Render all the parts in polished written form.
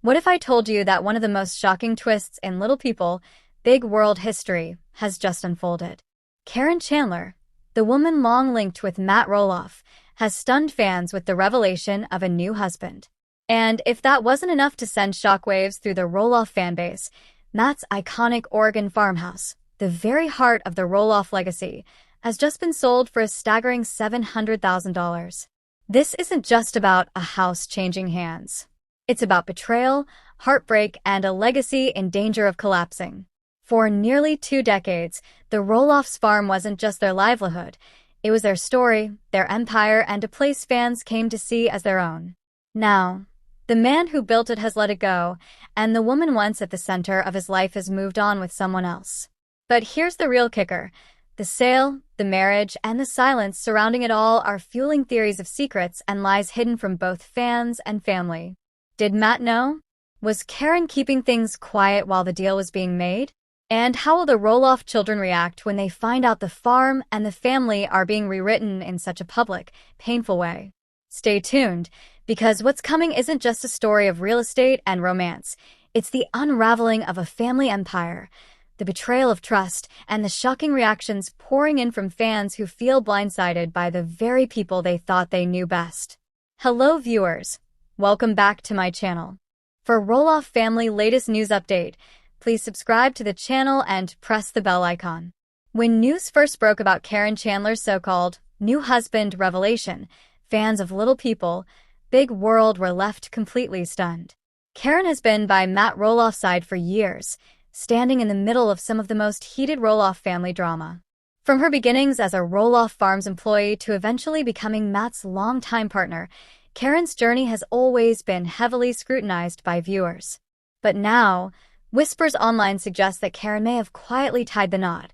What if I told you that one of the most shocking twists in Little People, Big World history has just unfolded? Caryn Chandler, the woman long linked with Matt Roloff, has stunned fans with the revelation of a new husband. And if that wasn't enough to send shockwaves through the Roloff fanbase, Matt's iconic Oregon farmhouse, the very heart of the Roloff legacy, has just been sold for a staggering $700,000. This isn't just about a house changing hands. It's about betrayal, heartbreak, and a legacy in danger of collapsing. For nearly 2 decades, the Roloffs farm wasn't just their livelihood. It was their story, their empire, and a place fans came to see as their own. Now, the man who built it has let it go, and the woman once at the center of his life has moved on with someone else. But here's the real kicker. The sale, the marriage, and the silence surrounding it all are fueling theories of secrets and lies hidden from both fans and family. Did Matt know? Was Caryn keeping things quiet while the deal was being made? And how will the Roloff children react when they find out the farm and the family are being rewritten in such a public, painful way? Stay tuned, because what's coming isn't just a story of real estate and romance. It's the unraveling of a family empire, the betrayal of trust, and the shocking reactions pouring in from fans who feel blindsided by the very people they thought they knew best. Hello viewers, welcome back to my channel. For Roloff family latest news update, please subscribe to the channel and press the bell icon. When news first broke about Caryn Chandler's so-called new husband revelation, fans of Little People, Big World were left completely stunned. Caryn has been by Matt Roloff's side for years, standing in the middle of some of the most heated Roloff family drama. From her beginnings as a Roloff Farms employee to eventually becoming Matt's longtime partner, Caryn's journey has always been heavily scrutinized by viewers. But now, whispers online suggest that Caryn may have quietly tied the knot,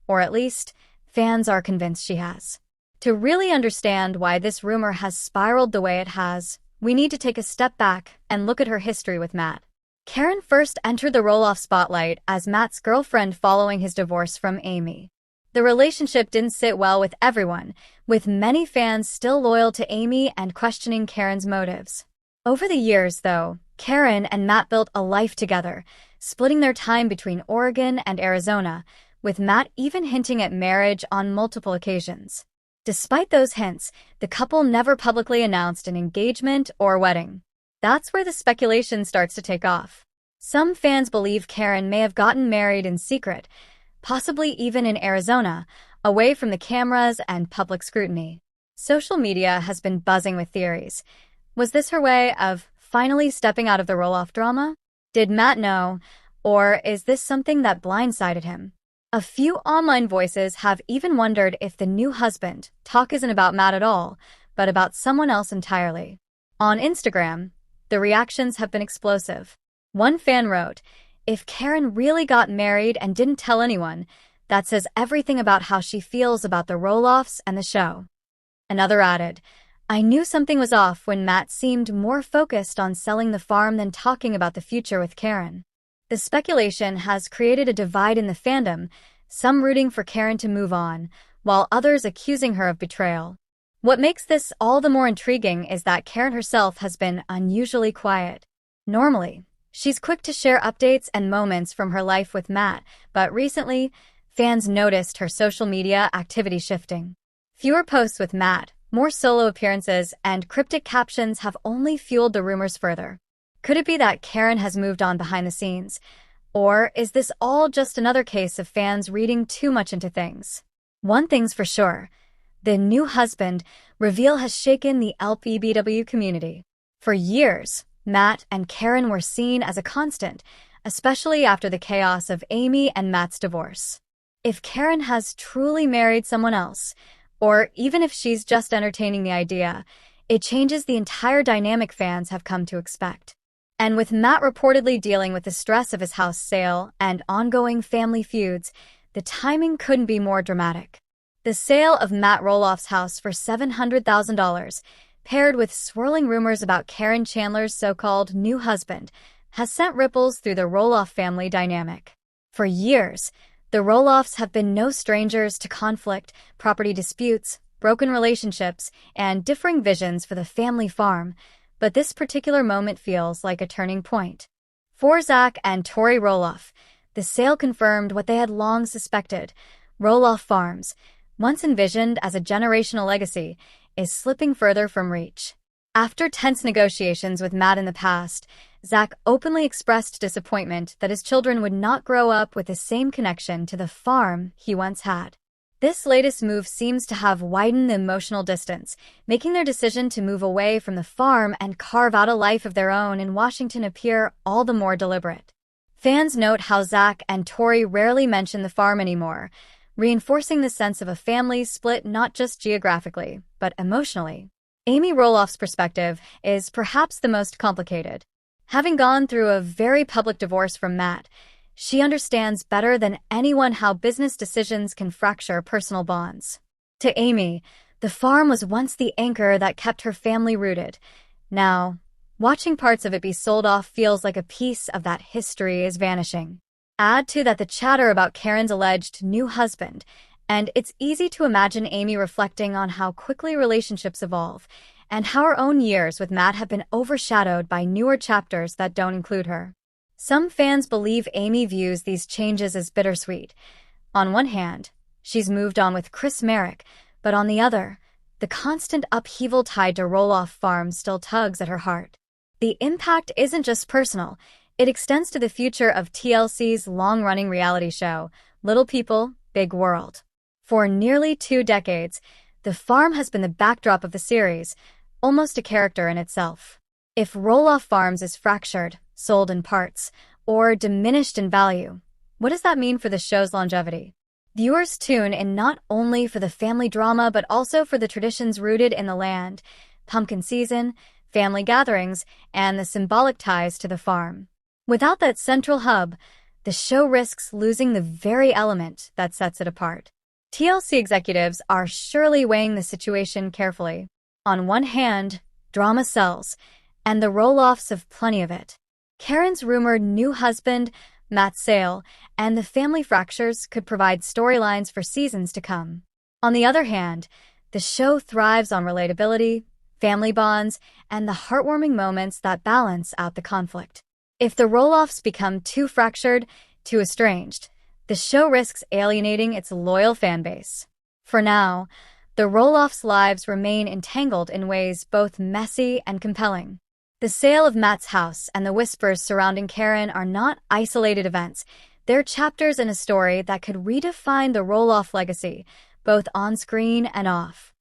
or at least, fans are convinced she has. To really understand why this rumor has spiraled the way it has, we need to take a step back and look at her history with Matt. Caryn first entered the Roloff spotlight as Matt's girlfriend following his divorce from Amy. The relationship didn't sit well with everyone, with many fans still loyal to Amy and questioning Caryn's motives. Over the years, though, Caryn and Matt built a life together, splitting their time between Oregon and Arizona, with Matt even hinting at marriage on multiple occasions. Despite those hints, the couple never publicly announced an engagement or wedding. That's where the speculation starts to take off. Some fans believe Caryn may have gotten married in secret, possibly even in Arizona, away from the cameras and public scrutiny. Social media has been buzzing with theories. Was this her way of finally stepping out of the Roloff drama? Did Matt know, or is this something that blindsided him? A few online voices have even wondered if the new husband talk isn't about Matt at all, but about someone else entirely. On Instagram, the reactions have been explosive. One fan wrote, "If Caryn really got married and didn't tell anyone, that says everything about how she feels about the Roloffs and the show." Another added, "I knew something was off when Matt seemed more focused on selling the farm than talking about the future with Caryn." The speculation has created a divide in the fandom, some rooting for Caryn to move on, while others accusing her of betrayal. What makes this all the more intriguing is that Caryn herself has been unusually quiet. Normally, she's quick to share updates and moments from her life with Matt, but recently, fans noticed her social media activity shifting. Fewer posts with Matt, more solo appearances, and cryptic captions have only fueled the rumors further. Could it be that Caryn has moved on behind the scenes? Or is this all just another case of fans reading too much into things? One thing's for sure. The new husband reveal has shaken the LPBW community. For years, Matt and Caryn were seen as a constant, especially after the chaos of Amy and Matt's divorce. If Caryn has truly married someone else, or even if she's just entertaining the idea, it changes the entire dynamic fans have come to expect. And with Matt reportedly dealing with the stress of his house sale and ongoing family feuds, the timing couldn't be more dramatic. The sale of Matt Roloff's house for $700,000, paired with swirling rumors about Caryn Chandler's so-called new husband, has sent ripples through the Roloff family dynamic. For years, the Roloffs have been no strangers to conflict, property disputes, broken relationships, and differing visions for the family farm. but this particular moment feels like a turning point. For Zach and Tori Roloff, the sale confirmed what they had long suspected. Roloff Farms, once envisioned as a generational legacy, is slipping further from reach. After tense negotiations with Matt in the past, Zach openly expressed disappointment that his children would not grow up with the same connection to the farm he once had. This latest move seems to have widened the emotional distance, making their decision to move away from the farm and carve out a life of their own in Washington appear all the more deliberate. Fans note how Zach and Tori rarely mention the farm anymore, reinforcing the sense of a family split not just geographically, but emotionally. Amy Roloff's perspective is perhaps the most complicated. Having gone through a very public divorce from Matt, she understands better than anyone how business decisions can fracture personal bonds. To Amy, the farm was once the anchor that kept her family rooted. Now, watching parts of it be sold off feels like a piece of that history is vanishing. Add to that the chatter about Caryn's alleged new husband, and it's easy to imagine Amy reflecting on how quickly relationships evolve, and how her own years with Matt have been overshadowed by newer chapters that don't include her. Some fans believe Amy views these changes as bittersweet. On one hand, she's moved on with Chris Merrick, but on the other, the constant upheaval tied to Roloff Farm still tugs at her heart. The impact isn't just personal, it extends to the future of TLC's long-running reality show, Little People, Big World. For nearly 2 decades, the farm has been the backdrop of the series, almost a character in itself. If Roloff Farms is fractured, sold in parts, or diminished in value, what does that mean for the show's longevity? Viewers tune in not only for the family drama but also for the traditions rooted in the land, pumpkin season, family gatherings, and the symbolic ties to the farm. Without that central hub, the show risks losing the very element that sets it apart. TLC executives are surely weighing the situation carefully. On one hand, drama sells, and the Roloffs have plenty of it. Caryn's rumored new husband, Matt's sale, and the family fractures could provide storylines for seasons to come. On the other hand, the show thrives on relatability, family bonds, and the heartwarming moments that balance out the conflict. If the Roloffs become too fractured, too estranged, the show risks alienating its loyal fanbase. For now, the Roloffs' lives remain entangled in ways both messy and compelling. The sale of Matt's house and the whispers surrounding Caryn are not isolated events. They're chapters in a story that could redefine the Roloff legacy, both on-screen and off.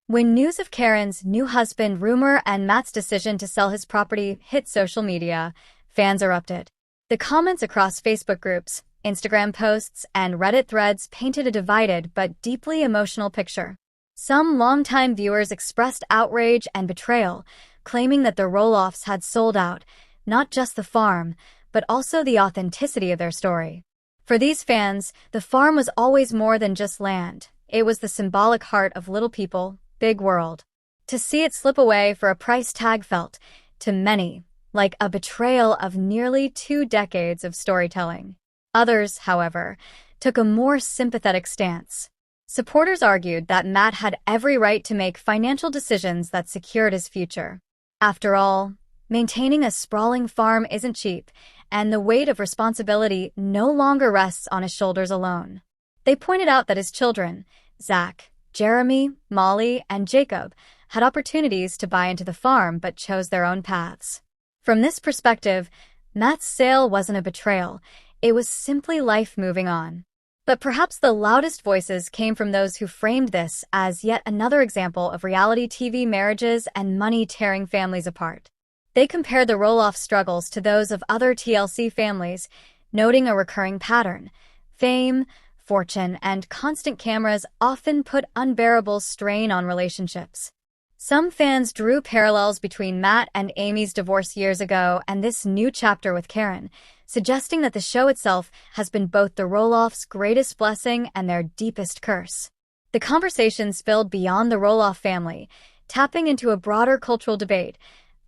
When news of Caryn's new husband rumor and Matt's decision to sell his property hit social media, fans erupted. The comments across Facebook groups, Instagram posts, and Reddit threads painted a divided but deeply emotional picture. Some longtime viewers expressed outrage and betrayal, claiming that the Roloffs had sold out, not just the farm, but also the authenticity of their story. For these fans, the farm was always more than just land. It was the symbolic heart of Little People, Big World. To see it slip away for a price tag felt, to many, like a betrayal of nearly 2 decades of storytelling. Others, however, took a more sympathetic stance. Supporters argued that Matt had every right to make financial decisions that secured his future. After all, maintaining a sprawling farm isn't cheap, and the weight of responsibility no longer rests on his shoulders alone. They pointed out that his children, Zach, Jeremy, Molly, and Jacob, had opportunities to buy into the farm but chose their own paths. From this perspective, Matt's sale wasn't a betrayal, it was simply life moving on. But perhaps the loudest voices came from those who framed this as yet another example of reality TV marriages and money tearing families apart. They compared the Roloff struggles to those of other TLC families, noting a recurring pattern. Fame, fortune, and constant cameras often put unbearable strain on relationships. Some fans drew parallels between Matt and Amy's divorce years ago and this new chapter with Caryn, suggesting that the show itself has been both the Roloffs' greatest blessing and their deepest curse. The conversation spilled beyond the Roloff family, tapping into a broader cultural debate.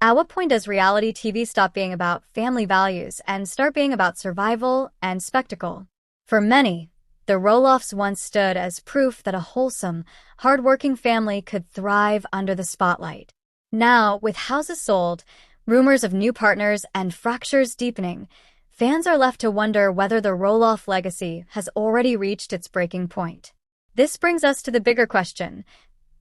At what point does reality TV stop being about family values and start being about survival and spectacle? For many, the Roloffs once stood as proof that a wholesome, hardworking family could thrive under the spotlight. Now, with houses sold, rumors of new partners, and fractures deepening, fans are left to wonder whether the Roloff legacy has already reached its breaking point. This brings us to the bigger question.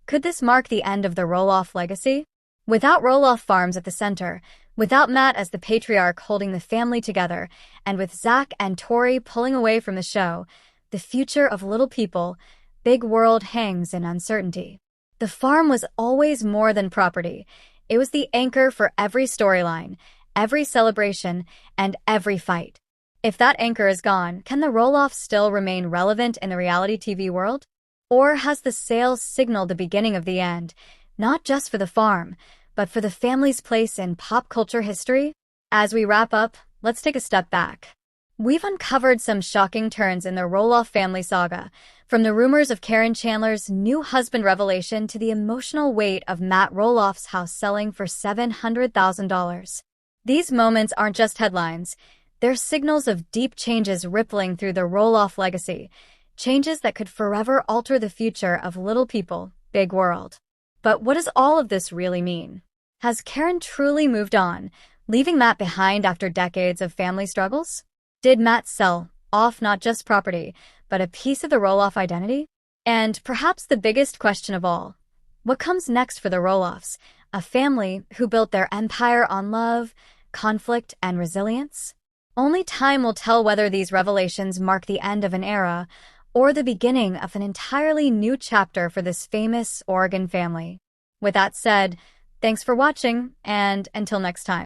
Could this mark the end of the Roloff legacy? Without Roloff Farms at the center, without Matt as the patriarch holding the family together, and with Zach and Tori pulling away from the show, the future of Little People, Big World hangs in uncertainty. The farm was always more than property. It was the anchor for every storyline, every celebration, and every fight. If that anchor is gone, can the Roloffs still remain relevant in the reality TV world? Or has the sales signaled the beginning of the end, not just for the farm, but for the family's place in pop culture history? As we wrap up, let's take a step back. We've uncovered some shocking turns in the Roloff family saga, from the rumors of Caryn Chandler's new husband revelation to the emotional weight of Matt Roloff's house selling for $700,000. These moments aren't just headlines. They're signals of deep changes rippling through the Roloff legacy, changes that could forever alter the future of Little People, Big World. But what does all of this really mean? Has Caryn truly moved on, leaving Matt behind after decades of family struggles? Did Matt sell off not just property, but a piece of the Roloff identity? And perhaps the biggest question of all, what comes next for the Roloffs, a family who built their empire on love, conflict, and resilience? Only time will tell whether these revelations mark the end of an era or the beginning of an entirely new chapter for this famous Oregon family. With that said, thanks for watching, and until next time.